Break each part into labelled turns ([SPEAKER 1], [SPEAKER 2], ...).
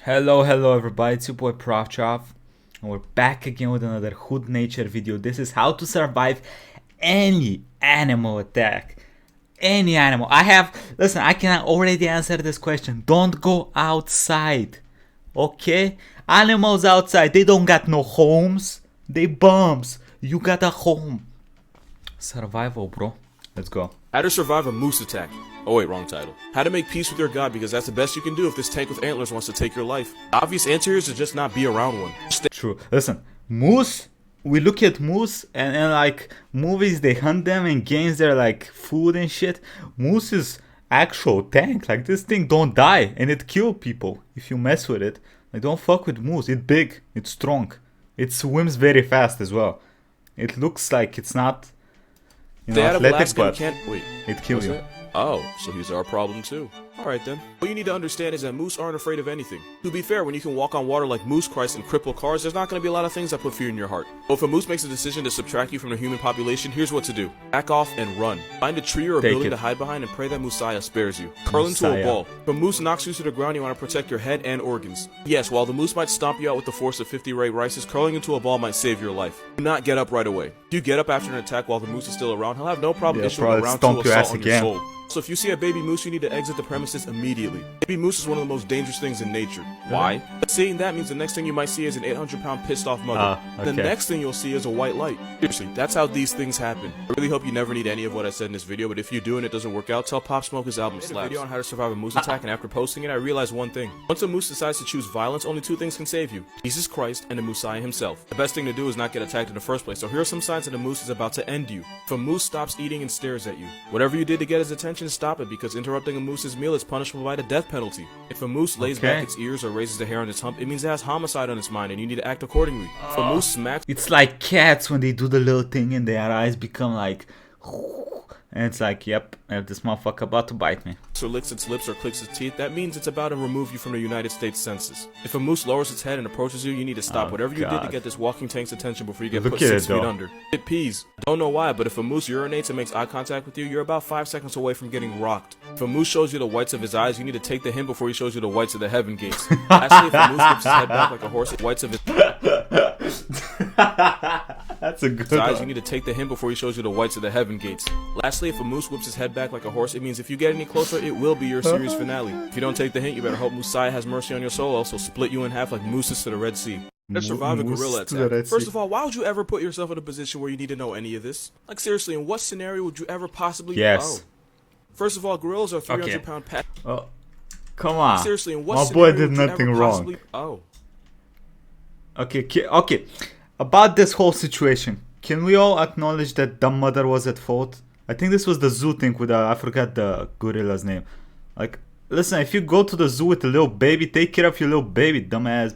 [SPEAKER 1] Hello everybody, it's your boy Proftrof, and we're back again with another Hood Nature video. This is how to survive any animal attack. Any animal. I can already answer this question. Don't go outside, okay? Animals outside, they don't got no homes. They bums. You got a home. Survival, bro. Let's go.
[SPEAKER 2] How to survive a moose attack. Oh wait, wrong title. How to make peace with your god, because that's the best you can do if this tank with antlers wants to take your life. The obvious answer is to just not be around one.
[SPEAKER 1] True. Listen, moose, we look at moose and in like movies they hunt them, and games they're like food and shit. Moose is actual tank. Like this thing don't die and it kill people if you mess with it. Like don't fuck with moose. It's big, it's strong. It swims very fast as well. It looks like it's not, athletic, but it kills you.
[SPEAKER 2] Oh, so he's our problem too. Alright then. What you need to understand is that moose aren't afraid of anything. To be fair, when you can walk on water like Moose Christ and cripple cars, there's not going to be a lot of things that put fear in your heart. But if a moose makes a decision to subtract you from the human population, here's what to do. Back off and run. Find a tree or a building to hide behind and pray that Messiah spares you. Curl into a ball. If a moose knocks you to the ground, you want to protect your head and organs. Yes, while the moose might stomp you out with the force of 50 Ray Rices, curling into a ball might save your life. Do not get up right away. If you get up after an attack while the moose is still around, he'll have no problem issuing a round 2 assault on your soul. So if you see a baby moose, you need to exit the premises immediately. Baby moose is one of the most dangerous things in nature. Why? Seeing that means the next thing you might see is an 800-pound pissed off mother. The next thing you'll see is a white light. Seriously, that's how these things happen. I really hope you never need any of what I said in this video, but if you do and it doesn't work out, tell Pop Smoke his album slaps. I made a video on how to survive a moose attack, and after posting it, I realized one thing. Once a moose decides to choose violence, only 2 things can save you: Jesus Christ and the Messiah himself. The best thing to do is not get attacked in the first place, so here are some signs that a moose is about to end you. If a moose stops eating and stares at you, whatever you did to get his attention, stop it, because interrupting a moose's meal is punishable by the death penalty. If a moose lays back its ears or raises the hair on its hump, it means it has homicide on its mind and you need to act accordingly. If a moose smacks...
[SPEAKER 1] It's like cats when they do the little thing and their eyes become like... And it's like, yep, this motherfucker about to bite me.
[SPEAKER 2] or licks its lips or clicks its teeth, that means it's about to remove you from the United States Census. If a moose lowers its head and approaches you, you need to stop whatever you did to get this walking tank's attention before you get put 6 feet under. It pees. Don't know why, but if a moose urinates and makes eye contact with you, you're about 5 seconds away from getting rocked. If a moose shows you the whites of his eyes, you need to take the hint before he shows you the whites of the heaven gates. Lastly, if a moose whips his head back like a horse, the whites of his
[SPEAKER 1] That's a good
[SPEAKER 2] eyes, you need to take the hint before he shows you the whites of the heaven gates. Lastly, if a moose whips his head back like a horse, it means if you get any closer, it will be your series finale. If you don't take the hint, you better hope Messiah has mercy on your soul, else he'll split you in half like mooses to the Red Sea. To survive a gorilla attack. First of all, why would you ever put yourself in a position where you need to know any of this? Like seriously, in what scenario would you ever possibly...
[SPEAKER 1] Yes.
[SPEAKER 2] First of all, gorillas are 300-pound pet.
[SPEAKER 1] Oh, come on.
[SPEAKER 2] Seriously, in what
[SPEAKER 1] my boy did nothing wrong. Okay. About this whole situation, can we all acknowledge that dumb mother was at fault? I think this was the zoo thing with I forgot the gorilla's name. Like, listen, if you go to the zoo with a little baby, take care of your little baby, dumbass.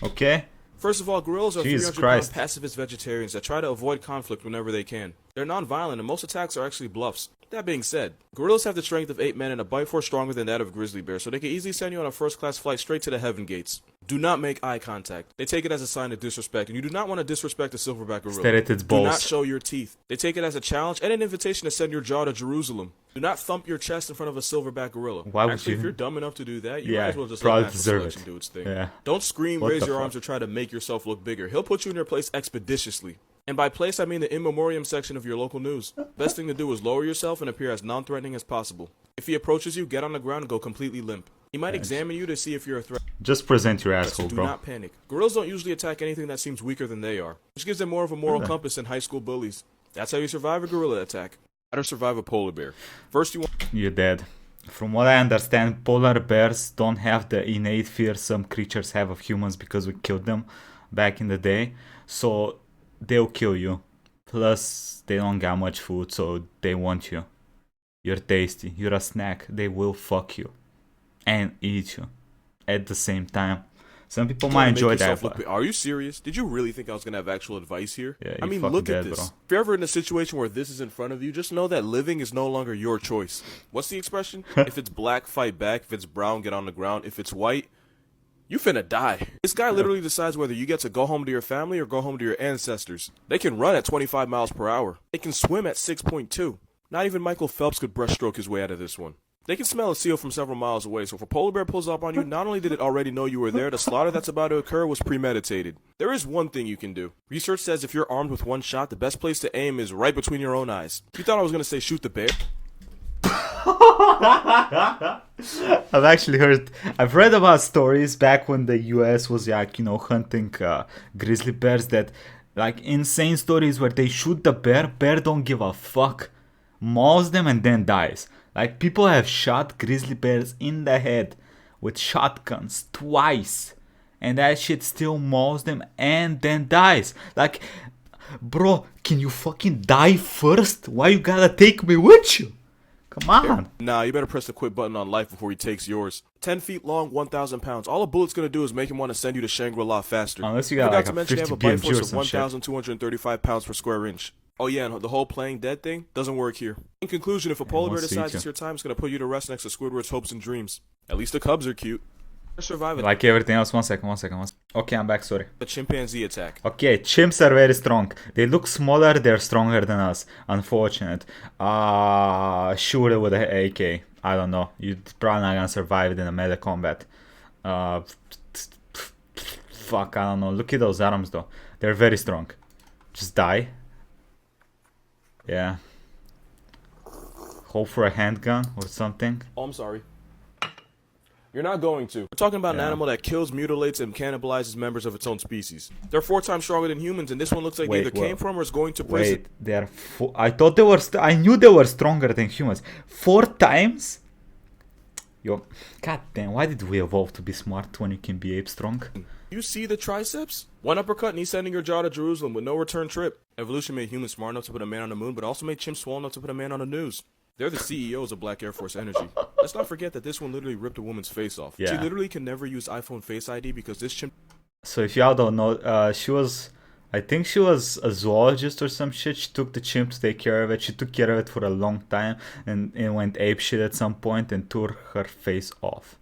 [SPEAKER 1] Okay?
[SPEAKER 2] First of all, gorillas are 300-pound pacifist vegetarians that try to avoid conflict whenever they can. They're non-violent and most attacks are actually bluffs. That being said, gorillas have the strength of 8 men and a bite force stronger than that of a grizzly bear, so they can easily send you on a first-class flight straight to the heaven gates. Do not make eye contact. They take it as a sign of disrespect, and you do not want to disrespect a silverback gorilla.
[SPEAKER 1] Stare at its balls.
[SPEAKER 2] Do not show your teeth. They take it as a challenge and an invitation to send your jaw to Jerusalem. Do not thump your chest in front of a silverback gorilla.
[SPEAKER 1] Why would
[SPEAKER 2] Actually,
[SPEAKER 1] you?
[SPEAKER 2] if you're dumb enough to do that, you might as well just
[SPEAKER 1] let
[SPEAKER 2] natural selection do its thing. Don't scream, raise your arms, or try to make yourself look bigger. He'll put you in your place expeditiously. And by place, I mean the in memoriam section of your local news. Best thing to do is lower yourself and appear as non-threatening as possible. If he approaches you, get on the ground and go completely limp. He might examine you to see if you're a threat.
[SPEAKER 1] Just present your asshole, bro.
[SPEAKER 2] Do not panic. Gorillas don't usually attack anything that seems weaker than they are, which gives them more of a moral compass than high school bullies. That's how you survive a gorilla attack. How to survive a polar bear. First,
[SPEAKER 1] you're dead. From what I understand, polar bears don't have the innate fear some creatures have of humans because we killed them back in the day. So they'll kill you. Plus, they don't got much food, so they want you. You're tasty. You're a snack. They will fuck you and eat you at the same time. Some people might enjoy that.
[SPEAKER 2] Are you serious? Did you really think I was going to have actual advice here?
[SPEAKER 1] Yeah,
[SPEAKER 2] I mean, look at this. Bro. If you're ever in a situation where this is in front of you, just know that living is no longer your choice. What's the expression? If it's black, fight back. If it's brown, get on the ground. If it's white, you finna die. This guy literally decides whether you get to go home to your family or go home to your ancestors. They can run at 25 miles per hour. They can swim at 6.2. Not even Michael Phelps could breaststroke his way out of this one. They can smell a seal from several miles away, so if a polar bear pulls up on you, not only did it already know you were there, the slaughter that's about to occur was premeditated. There is one thing you can do. Research says if you're armed with one shot, the best place to aim is right between your own eyes. You thought I was going to say shoot the bear?
[SPEAKER 1] I've read about stories back when the US was like, you know, hunting grizzly bears, that like insane stories where they shoot the bear don't give a fuck, mauls them and then dies. Like, people have shot grizzly bears in the head with shotguns twice, and that shit still mauls them and then dies. Like, bro, can you fucking die first? Why you gotta take me with you? Come on.
[SPEAKER 2] Nah, you better press the quit button on life before he takes yours. 10 feet long, 1,000 pounds. All a bullet's gonna do is make him want to send you to Shangri-La faster.
[SPEAKER 1] Unless you got like
[SPEAKER 2] to
[SPEAKER 1] a
[SPEAKER 2] mention
[SPEAKER 1] 50
[SPEAKER 2] they have a bite
[SPEAKER 1] BMG
[SPEAKER 2] force
[SPEAKER 1] or
[SPEAKER 2] of
[SPEAKER 1] some shit.
[SPEAKER 2] 1,235 pounds per square inch. Oh yeah, and the whole playing dead thing doesn't work here. In conclusion, if a polar bear decides it's your time, it's gonna put you to rest next to Squidward's hopes and dreams. At least the cubs are cute. Survive it.
[SPEAKER 1] Like everything else. One second. Okay, I'm back, sorry.
[SPEAKER 2] The Chimpanzee Attack.
[SPEAKER 1] Okay, chimps are very strong. They look smaller, they're stronger than us. Unfortunate. Shoot it with an AK. I don't know. You're probably not gonna survive it in a melee combat. Fuck, I don't know. Look at those arms though. They're very strong. Just die. Yeah. Hope for a handgun or something.
[SPEAKER 2] Oh, I'm sorry. You're not going to. We're talking about an animal that kills, mutilates, and cannibalizes members of its own species. They're 4 times stronger than humans, and this one looks like they either came from or is going to prison.
[SPEAKER 1] Wait, they're I thought they were. I knew they were stronger than humans. 4 times? Yo, goddamn! Why did we evolve to be smart when you can be ape strong?
[SPEAKER 2] You see the triceps? One uppercut and he's sending your jaw to Jerusalem with no return trip. Evolution made humans smart enough to put a man on the moon, but also made chimps swole enough to put a man on the news. They're the CEOs of Black Air Force Energy. Let's not forget that this one literally ripped a woman's face off.
[SPEAKER 1] Yeah.
[SPEAKER 2] She literally can never use iPhone Face ID because this chimp...
[SPEAKER 1] So if y'all don't know, she was... I think she was a zoologist or some shit. She took the chimp to take care of it. She took care of it for a long time and it went apeshit at some point and tore her face off.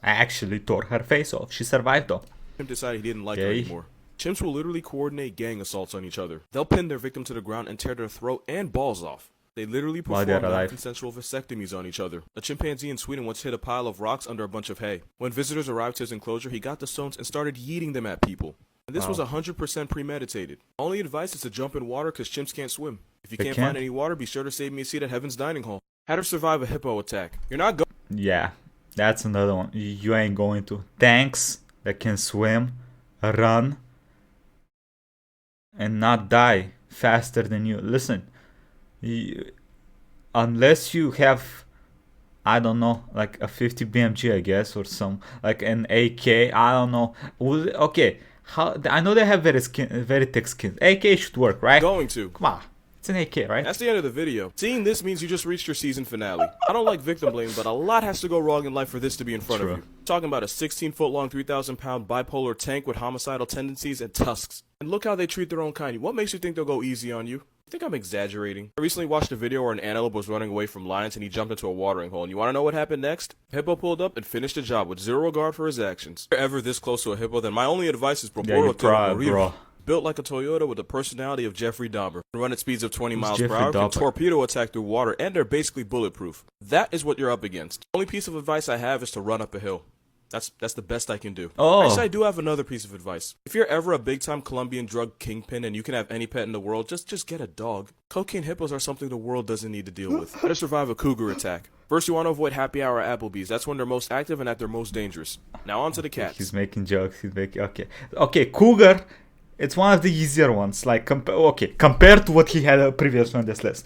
[SPEAKER 1] I actually tore her face off. She survived though.
[SPEAKER 2] Chimp decided he didn't like her anymore. Chimps will literally coordinate gang assaults on each other. They'll pin their victim to the ground and tear their throat and balls off. They literally perform non-consensual vasectomies on each other. A chimpanzee in Sweden once hid a pile of rocks under a bunch of hay. When visitors arrived to his enclosure, he got the stones and started yeeting them at people. And this was 100% premeditated. Only advice is to jump in water because chimps can't swim. If you can't find any water, be sure to save me a seat at Heaven's Dining Hall. How to survive a hippo attack. You're not going...
[SPEAKER 1] Yeah, that's another one. You ain't going to. Tanks that can swim, run, and not die faster than you. Listen, unless you have, I don't know, like a 50 BMG, I guess, or some, like an AK, I don't know. Okay, I know they have very thick skin. AK should work, right?
[SPEAKER 2] Going to.
[SPEAKER 1] Come on. It's an AK, right?
[SPEAKER 2] That's the end of the video. Seeing this means you just reached your season finale. I don't like victim blaming, but a lot has to go wrong in life for this to be in front of you. Talking about a 16-foot-long, 3,000-pound bipolar tank with homicidal tendencies and tusks. And look how they treat their own kind. What makes you think they'll go easy on you? I think I'm exaggerating. I recently watched a video where an antelope was running away from lions and he jumped into a watering hole. And you want to know what happened next? Hippo pulled up and finished the job with zero regard for his actions. If you're ever this close to a hippo, then my only advice is Proftrof. Built like a Toyota with the personality of Jeffrey Dahmer. Run at speeds of 20 miles per hour, can torpedo attack through water, and they're basically bulletproof. That is what you're up against. The only piece of advice I have is to run up a hill. That's the best I can do. Actually, I do have another piece of advice. If you're ever a big-time Colombian drug kingpin and you can have any pet in the world, just get a dog. Cocaine hippos are something the world doesn't need to deal with. How to survive a cougar attack. First, you want to avoid happy hour at Applebee's. That's when they're most active and at their most dangerous. Now on to the cats.
[SPEAKER 1] He's making jokes. Okay, cougar. It's one of the easier ones. Like compared to what he had previously on this list.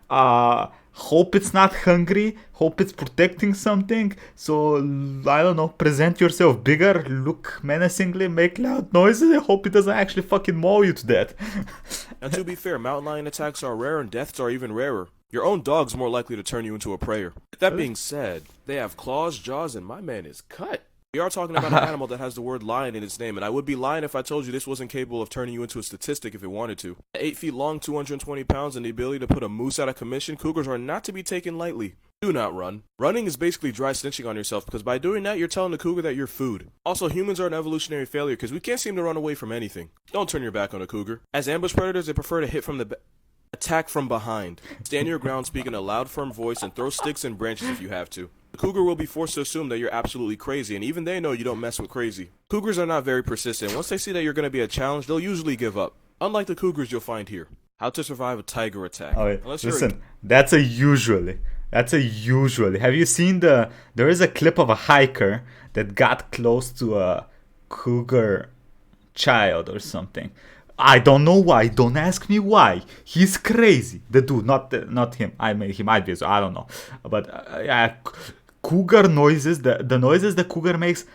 [SPEAKER 1] Hope it's not hungry. Hope it's protecting something. So I don't know. Present yourself bigger. Look menacingly. Make loud noises. I hope it doesn't actually fucking maul you to death.
[SPEAKER 2] Now to be fair, mountain lion attacks are rare and deaths are even rarer. Your own dog's more likely to turn you into a prayer. That being said, they have claws, jaws, and my man is cut. We are talking about an animal that has the word lion in its name, and I would be lying if I told you this wasn't capable of turning you into a statistic if it wanted to. At 8 feet long, 220 pounds, and the ability to put a moose out of commission, cougars are not to be taken lightly. Do not run. Running is basically dry snitching on yourself, because by doing that, you're telling the cougar that you're food. Also, humans are an evolutionary failure, because we can't seem to run away from anything. Don't turn your back on a cougar. As ambush predators, they prefer to hit from the back. Attack from behind. Stand your ground, speak in a loud, firm voice, and throw sticks and branches if you have to. The cougar will be forced to assume that you're absolutely crazy, and even they know you don't mess with crazy. Cougars are not very persistent. Once they see that you're going to be a challenge, they'll usually give up. Unlike the cougars you'll find here. How to survive a tiger attack.
[SPEAKER 1] Oh, wait. Listen, that's a usually. Have you seen there is a clip of a hiker that got close to a cougar child or something. I don't know why. Don't ask me why. He's crazy. The dude, not him. He might be, so I don't know. But yeah, cougar noises, the noises the cougar makes,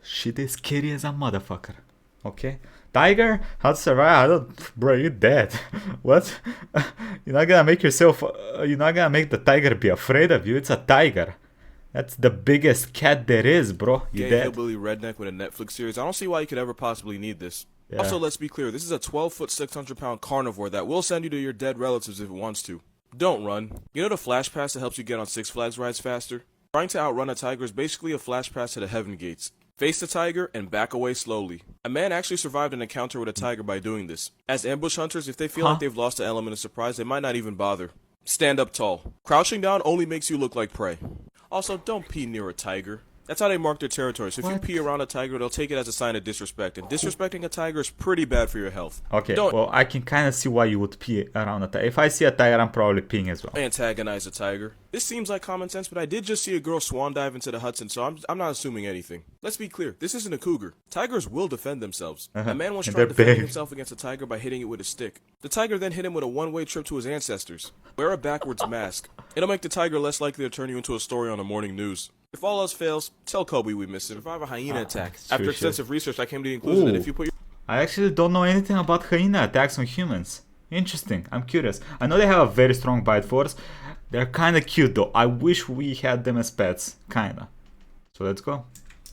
[SPEAKER 1] shit is scary as a motherfucker. Okay? Tiger, how to survive? Bro, you're dead. What? You're not gonna make the tiger be afraid of you. It's a tiger. That's the biggest cat there is, bro. You dead.
[SPEAKER 2] Hillbilly redneck with a Netflix series. I don't see why you could ever possibly need this. Yeah. Also, let's be clear. This is a 12-foot, 600-pound carnivore that will send you to your dead relatives if it wants to. Don't run. You know the flash pass that helps you get on Six Flags rides faster? Trying to outrun a tiger is basically a flash pass to the heaven gates. Face the tiger and back away slowly. A man actually survived an encounter with a tiger by doing this. As ambush hunters, if they feel like they've lost the element of surprise, they might not even bother. Stand up tall. Crouching down only makes you look like prey. Also, don't pee near a tiger. That's how they mark their territory. So if you pee around a tiger, they'll take it as a sign of disrespect. And disrespecting a tiger is pretty bad for your health.
[SPEAKER 1] Okay, well, I can kind of see why you would pee around a tiger. If I see a tiger, I'm probably peeing as well.
[SPEAKER 2] Antagonize a tiger. This seems like common sense, but I did just see a girl swan dive into the Hudson, so I'm not assuming anything. Let's be clear. This isn't a cougar. Tigers will defend themselves. A man once tried defending himself against a tiger by hitting it with a stick. The tiger then hit him with a one-way trip to his ancestors. Wear a backwards mask. It'll make the tiger less likely to turn you into a story on the morning news. If all else fails, tell Kobe we missed him. Survive a hyena attack. After extensive research, I came to the conclusion that if you put your...
[SPEAKER 1] I actually don't know anything about hyena attacks on humans. Interesting. I'm curious. I know they have a very strong bite force. They're kind of cute though. I wish we had them as pets. Kinda. So let's go.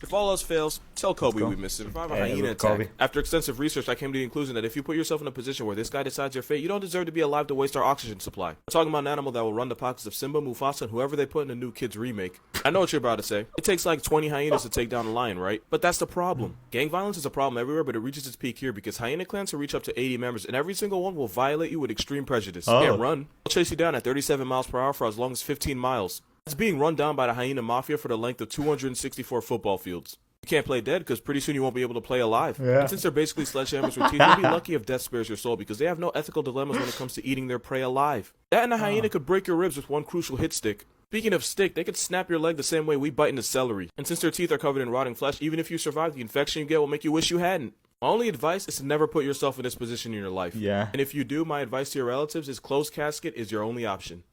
[SPEAKER 2] If all else fails, tell Kobe we missed it. Survive a hyena attack. After extensive research, I came to the conclusion that if you put yourself in a position where this guy decides your fate, you don't deserve to be alive to waste our oxygen supply. We're talking about an animal that will run the pockets of Simba, Mufasa, and whoever they put in the new Kids remake. I know what you're about to say. It takes like 20 hyenas to take down a lion, right? But that's the problem. Gang violence is a problem everywhere, but it reaches its peak here because hyena clans can reach up to 80 members, and every single one will violate you with extreme prejudice. Can't run. They'll chase you down at 37 miles per hour for as long as 15 miles. It's being run down by the hyena mafia for the length of 264 football fields. You can't play dead because pretty soon you won't be able to play alive. Yeah. And since they're basically sledgehammers with teeth, you'll be lucky if death spares your soul because they have no ethical dilemmas when it comes to eating their prey alive. That and a hyena could break your ribs with one crucial hit stick. Speaking of stick, they could snap your leg the same way we bite into celery. And since their teeth are covered in rotting flesh, even if you survive, the infection you get will make you wish you hadn't. My only advice is to never put yourself in this position in your life. Yeah. And if you do, my advice to your relatives is closed casket is your only option.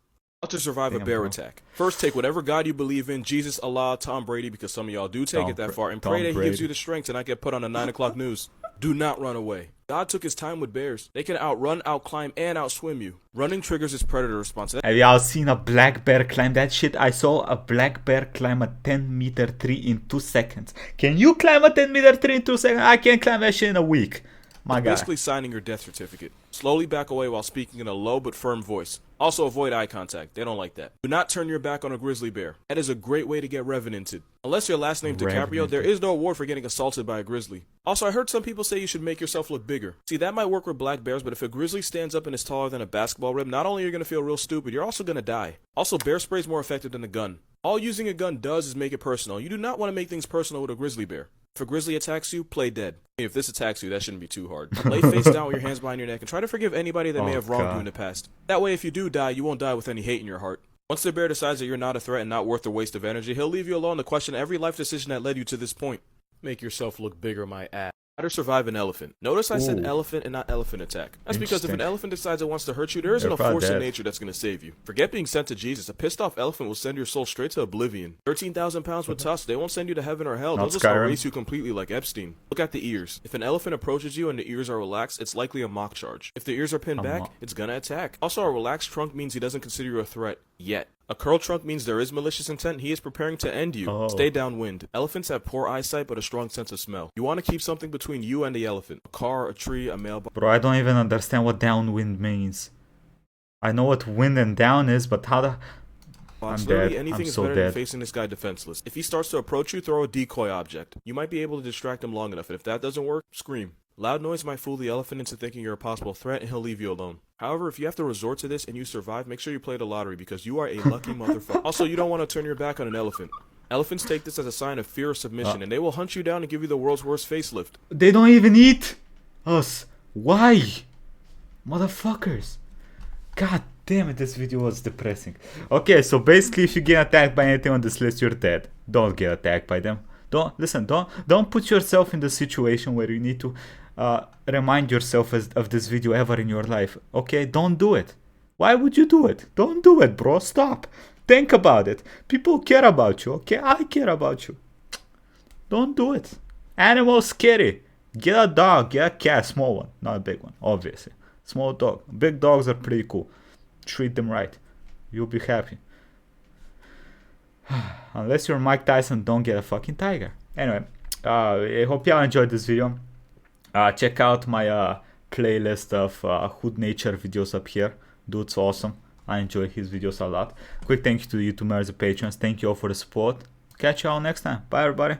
[SPEAKER 2] How to survive a bear attack. First, take whatever God you believe in, Jesus, Allah, Tom Brady, because some of y'all do take it that far, and pray that he gives you the strength to not get put on the 9 o'clock news. Do not run away. God took his time with bears. They can outrun, outclimb, and outswim you. Running triggers his predator response.
[SPEAKER 1] Have y'all seen a black bear climb that shit? I saw a black bear climb a 10-meter tree in 2 seconds. Can you climb a 10-meter tree in 2 seconds? I can't climb that shit in a week. My God.
[SPEAKER 2] Basically signing your death certificate. Slowly back away while speaking in a low but firm voice. Also avoid eye contact. They don't like that. Do not turn your back on a grizzly bear. That is a great way to get revenanted. Unless your last name DiCaprio, there is no award for getting assaulted by a grizzly. Also, I heard some people say you should make yourself look bigger. See, that might work with black bears, but if a grizzly stands up and is taller than a basketball rim, not only are you going to feel real stupid, you're also going to die. Also, bear spray is more effective than a gun. All using a gun does is make it personal. You do not want to make things personal with a grizzly bear. If a grizzly attacks you, play dead. If this attacks you, that shouldn't be too hard. Lay face down with your hands behind your neck and try to forgive anybody that may have wronged you in the past. That way, if you do die, you won't die with any hate in your heart. Once the bear decides that you're not a threat and not worth the waste of energy, he'll leave you alone to question every life decision that led you to this point. Make yourself look bigger, my ass. How to survive an elephant. Notice I said elephant and not elephant attack. That's because if an elephant decides it wants to hurt you, there isn't a force in nature that's going to save you. Forget being sent to Jesus. A pissed off elephant will send your soul straight to oblivion. 13,000 pounds with tusks. They won't send you to heaven or hell. They'll just erase you completely like Epstein. Look at the ears. If an elephant approaches you and the ears are relaxed, it's likely a mock charge. If the ears are pinned back, it's going to attack. Also, a relaxed trunk means he doesn't consider you a threat. Yet. A curled trunk means there is malicious intent. He is preparing to end you. Stay downwind. Elephants have poor eyesight but a strong sense of smell. You want to keep something between you and the elephant. A car, a tree, a mailbox.
[SPEAKER 1] Bro, I don't even understand what downwind means. I know what wind and down is, but how the... I'm dead.
[SPEAKER 2] Anything is better than facing this guy defenseless. If he starts to approach you, throw a decoy object. You might be able to distract him long enough, and if that doesn't work, scream. Loud noise might fool the elephant into thinking you're a possible threat and he'll leave you alone. However, if you have to resort to this and you survive, make sure you play the lottery because you are a lucky motherfucker. Also, you don't want to turn your back on an elephant. Elephants take this as a sign of fear or submission and they will hunt you down and give you the world's worst facelift.
[SPEAKER 1] They don't even eat us. Why? Motherfuckers. God damn it, this video was depressing. Okay, so basically if you get attacked by anything on this list, you're dead. Don't get attacked by them. Don't put yourself in the situation where you need to remind yourself of this video ever in your life. Okay, don't do it. Why would you do it? Don't do it, bro. Stop. Think about it. People care about you, okay? I care about you. Don't do it. Animals scary. Get a dog, get a cat, small one, not a big one, obviously. Small dog. Big dogs are pretty cool. Treat them right. You'll be happy. Unless you're Mike Tyson, don't get a fucking tiger. Anyway, I hope y'all enjoyed this video. Check out my playlist of hood nature videos up here. Dude's awesome. I enjoy his videos a lot. Quick thank you to the YouTubers and patrons. Thank you all for the support. Catch y'all next time. Bye everybody.